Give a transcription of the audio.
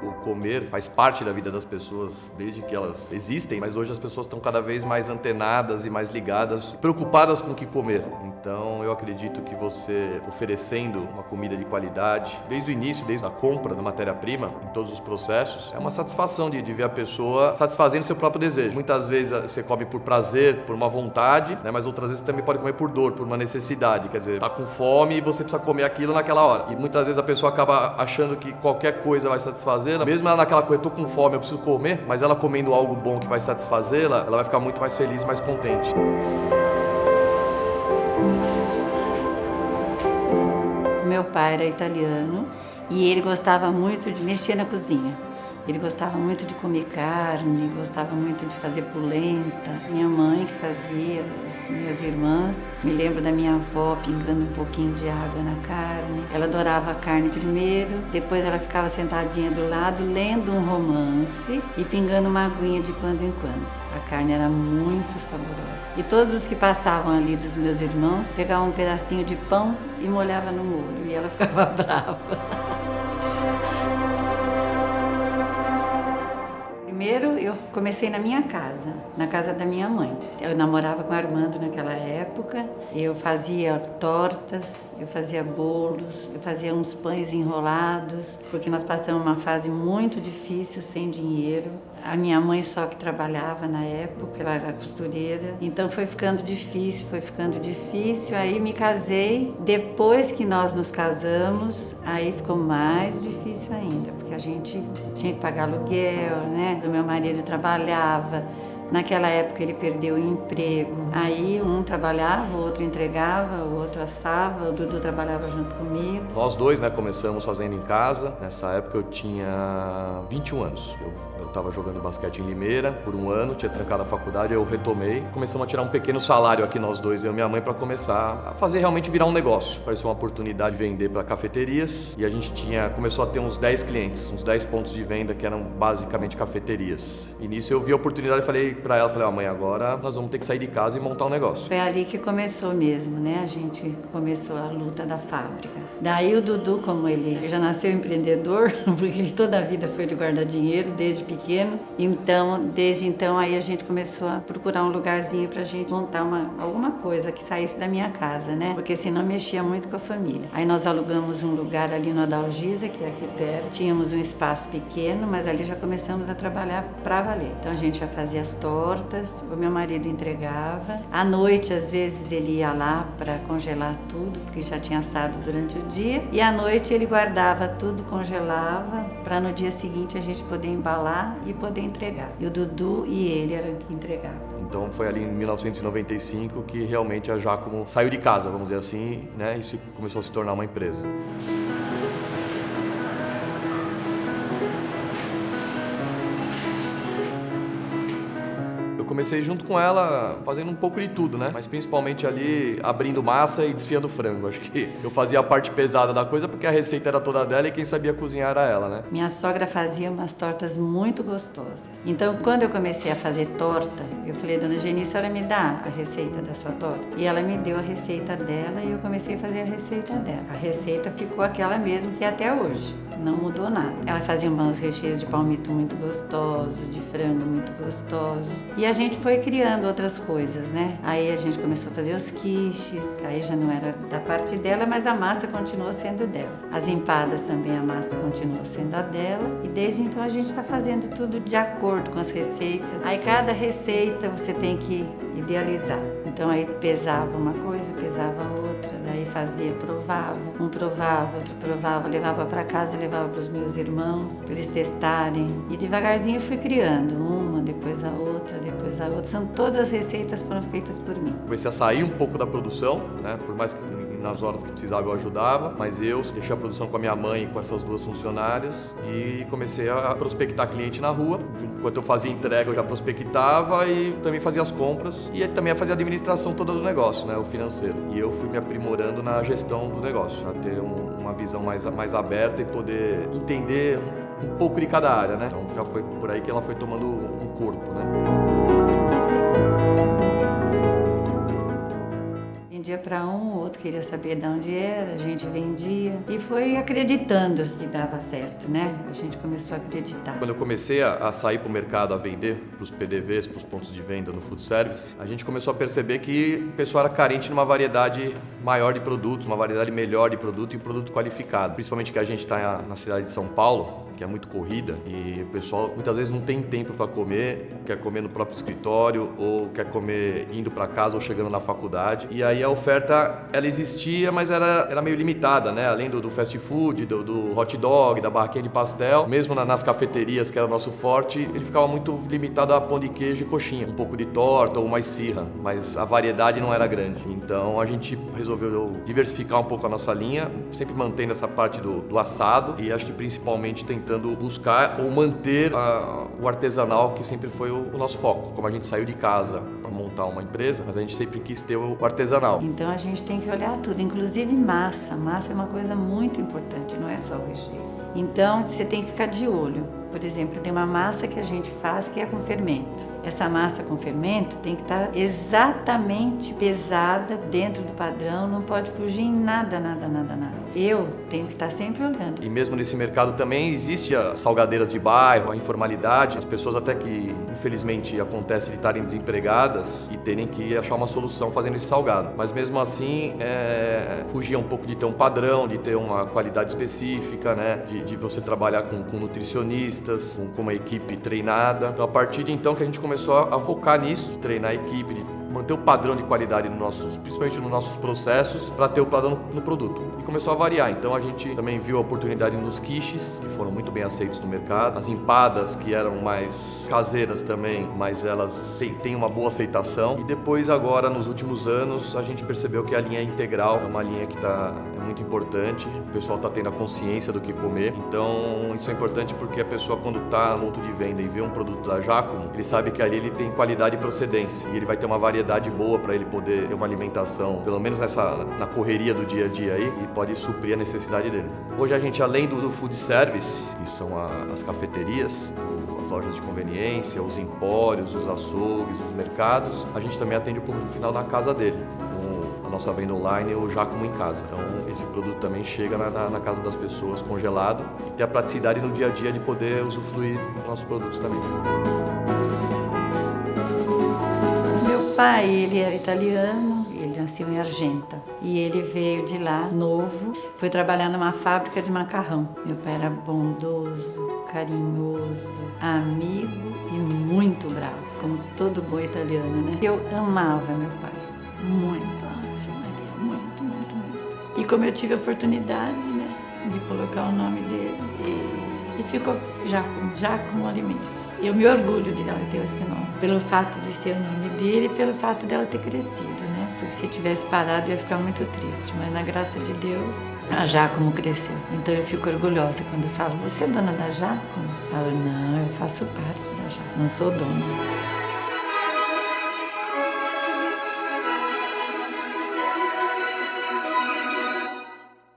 O comer faz parte da vida das pessoas desde que elas existem, mas hoje as pessoas estão cada vez mais antenadas e mais ligadas, preocupadas com o que comer. Então eu acredito que você oferecendo uma comida de qualidade, desde o início, desde a compra da matéria-prima, em todos os processos, é uma satisfação de ver a pessoa satisfazendo seu próprio desejo. Muitas vezes você come por prazer, por uma vontade, né? Mas outras vezes você também pode comer por dor, por uma necessidade. Quer dizer, tá com fome e você precisa comer aquilo naquela hora. E muitas vezes a pessoa acaba achando que qualquer coisa vai satisfazê-la, mesmo ela naquela coisa, eu tô com fome, eu preciso comer, mas ela comendo algo bom que vai satisfazê-la, ela vai ficar muito mais feliz, mais contente. Meu pai era italiano e ele gostava muito de mexer na cozinha. Ele gostava muito de comer carne, gostava muito de fazer polenta. Minha mãe que fazia, as minhas irmãs. Me lembro da minha avó pingando um pouquinho de água na carne. Ela adorava a carne primeiro, depois ela ficava sentadinha do lado, lendo um romance e pingando uma aguinha de quando em quando. A carne era muito saborosa. E todos os que passavam ali dos meus irmãos pegavam um pedacinho de pão e molhava no molho. E ela ficava brava. Primeiro eu comecei na minha casa, na casa da minha mãe. Eu namorava com o Armando naquela época, eu fazia tortas, eu fazia bolos, eu fazia uns pães enrolados, porque nós passamos uma fase muito difícil, sem dinheiro. A minha mãe só que trabalhava na época, ela era costureira, então foi ficando difícil, aí me casei. Depois que nós nos casamos, aí ficou mais difícil ainda, porque a gente tinha que pagar aluguel, né? O meu marido trabalhava. Naquela época ele perdeu o emprego, aí um trabalhava, o outro entregava, o outro assava, o Dudu trabalhava junto comigo. Nós dois, né, começamos fazendo em casa. Nessa época eu tinha 21 anos. Eu estava jogando basquete em Limeira por um ano, tinha trancado a faculdade, eu retomei. Começamos a tirar um pequeno salário aqui nós dois, eu e minha mãe, para começar a fazer realmente virar um negócio. Apareceu uma oportunidade de vender para cafeterias e a gente começou a ter uns 10 clientes, uns 10 pontos de venda que eram basicamente cafeterias. E nisso eu vi a oportunidade e falei pra ela, mãe, agora nós vamos ter que sair de casa e montar um negócio. Foi ali que começou mesmo, né? A gente começou a luta da fábrica. Daí o Dudu, como ele já nasceu empreendedor, porque ele toda a vida foi de guardar dinheiro, desde pequeno. Então, desde então, aí a gente começou a procurar um lugarzinho pra gente montar alguma coisa que saísse da minha casa, né? Porque senão mexia muito com a família. Aí nós alugamos um lugar ali no Adalgisa, que é aqui perto. Tínhamos um espaço pequeno, mas ali já começamos a trabalhar pra valer. Então a gente já fazia as tortas, o meu marido entregava. À noite, às vezes, ele ia lá para congelar tudo, porque já tinha assado durante o dia. E à noite ele guardava tudo, congelava, para no dia seguinte a gente poder embalar e poder entregar. E o Dudu e ele eram que entregavam. Então foi ali em 1995 que realmente a Giacomo saiu de casa, vamos dizer assim, né? E começou a se tornar uma empresa. Eu comecei junto com ela fazendo um pouco de tudo, né? Mas principalmente ali abrindo massa e desfiando frango. Acho que eu fazia a parte pesada da coisa porque a receita era toda dela e quem sabia cozinhar era ela, né? Minha sogra fazia umas tortas muito gostosas. Então, quando eu comecei a fazer torta, eu falei, dona Geni, a senhora me dá a receita da sua torta? E ela me deu a receita dela e eu comecei a fazer a receita dela. A receita ficou aquela mesmo que é até hoje. Não mudou nada. Ela fazia uns recheios de palmito muito gostosos, de frango muito gostosos. E a gente foi criando outras coisas, né? Aí a gente começou a fazer os quiches, aí já não era da parte dela, mas a massa continuou sendo dela. As empadas também, a massa continuou sendo a dela. E desde então a gente está fazendo tudo de acordo com as receitas. Aí cada receita você tem que idealizar. Então aí pesava uma coisa, pesava outra, daí fazia, provava. Um provava, outro provava, levava para casa, levava para os meus irmãos, para eles testarem. E devagarzinho eu fui criando uma, depois a outra, depois a outra. São todas as receitas foram feitas por mim. Comecei a sair um pouco da produção, né? Por mais que nas horas que precisava eu ajudava, mas eu deixei a produção com a minha mãe e com essas duas funcionárias e comecei a prospectar cliente na rua. Enquanto eu fazia entrega, eu já prospectava e também fazia as compras e também fazia a administração toda do negócio, né? O financeiro. E eu fui me aprimorando na gestão do negócio, para ter uma visão mais aberta e poder entender um pouco de cada área, né? Então já foi por aí que ela foi tomando um corpo, né? vendia para um, o outro queria saber de onde era, a gente vendia. E foi acreditando que dava certo, né? A gente começou a acreditar. Quando eu comecei a sair para o mercado a vender, para os PDVs, para os pontos de venda no food service, a gente começou a perceber que o pessoal era carente numa variedade maior de produtos, uma variedade melhor de produto e produto qualificado. Principalmente que a gente está na cidade de São Paulo, que é muito corrida, e o pessoal muitas vezes não tem tempo para comer, quer comer no próprio escritório ou quer comer indo para casa ou chegando na faculdade. E aí a oferta, ela existia, mas era meio limitada, né? Além do fast food, do hot dog, da barraquinha de pastel, mesmo nas cafeterias, que era o nosso forte, ele ficava muito limitado a pão de queijo e coxinha, um pouco de torta ou uma esfirra, mas a variedade não era grande. Então a gente resolveu diversificar um pouco a nossa linha, sempre mantendo essa parte do assado e acho que principalmente tentando buscar ou manter o artesanal, que sempre foi o nosso foco. Como a gente saiu de casa para montar uma empresa, mas a gente sempre quis ter o artesanal. Então a gente tem que olhar tudo, inclusive massa. Massa é uma coisa muito importante, não é só o recheio. Então você tem que ficar de olho. Por exemplo, tem uma massa que a gente faz que é com fermento. Essa massa com fermento tem que estar exatamente pesada dentro do padrão, não pode fugir em nada. Eu tenho que estar sempre olhando. E mesmo nesse mercado também existe as salgadeiras de bairro, a informalidade, as pessoas até que infelizmente acontece de estarem desempregadas e terem que achar uma solução fazendo esse salgado. Mas mesmo assim, fugir um pouco de ter um padrão, de ter uma qualidade específica, né? De você trabalhar com nutricionistas, com uma equipe treinada. Então a partir de então que a gente começou a focar nisso, de treinar a equipe, de manter o padrão de qualidade principalmente nos nossos processos, para ter o padrão no produto. E começou a variar. Então a gente também viu a oportunidade nos quiches, que foram muito bem aceitos no mercado. As empadas, que eram mais caseiras também, mas elas têm uma boa aceitação. E depois agora, nos últimos anos, a gente percebeu que a linha integral é uma linha que é muito importante. O pessoal está tendo a consciência do que comer. Então isso é importante porque a pessoa, quando está no ponto de venda e vê um produto da Giacomo, ele sabe que ali ele tem qualidade e procedência. E ele vai ter uma variedade boa para ele poder ter uma alimentação, pelo menos na correria do dia a dia aí, e pode suprir a necessidade dele. Hoje a gente, além do food service, que são as cafeterias, as lojas de conveniência, os empórios, os açougues, os mercados, a gente também atende o público final na casa dele, com a nossa venda online, o Giacomo em Casa. Então esse produto também chega na casa das pessoas congelado e tem a praticidade no dia a dia de poder usufruir dos nossos produtos também. Meu pai, ele era italiano, ele nasceu em Argenta e ele veio de lá, novo, foi trabalhar numa fábrica de macarrão. Meu pai era bondoso, carinhoso, amigo e muito bravo, como todo bom italiano, né? Eu amava meu pai, muito, Maria, muito. E como eu tive a oportunidade, né, de colocar o nome dele e ficou Giacomo Alimentos. Eu me orgulho de ela ter esse nome, pelo fato de ser o nome dele e pelo fato dela ter crescido, né? Porque se tivesse parado ia ficar muito triste, mas na graça de Deus, a Giacomo cresceu. Então eu fico orgulhosa quando eu falo, você é dona da Giacomo? Eu falo, não, eu faço parte da Giacomo, não sou dona.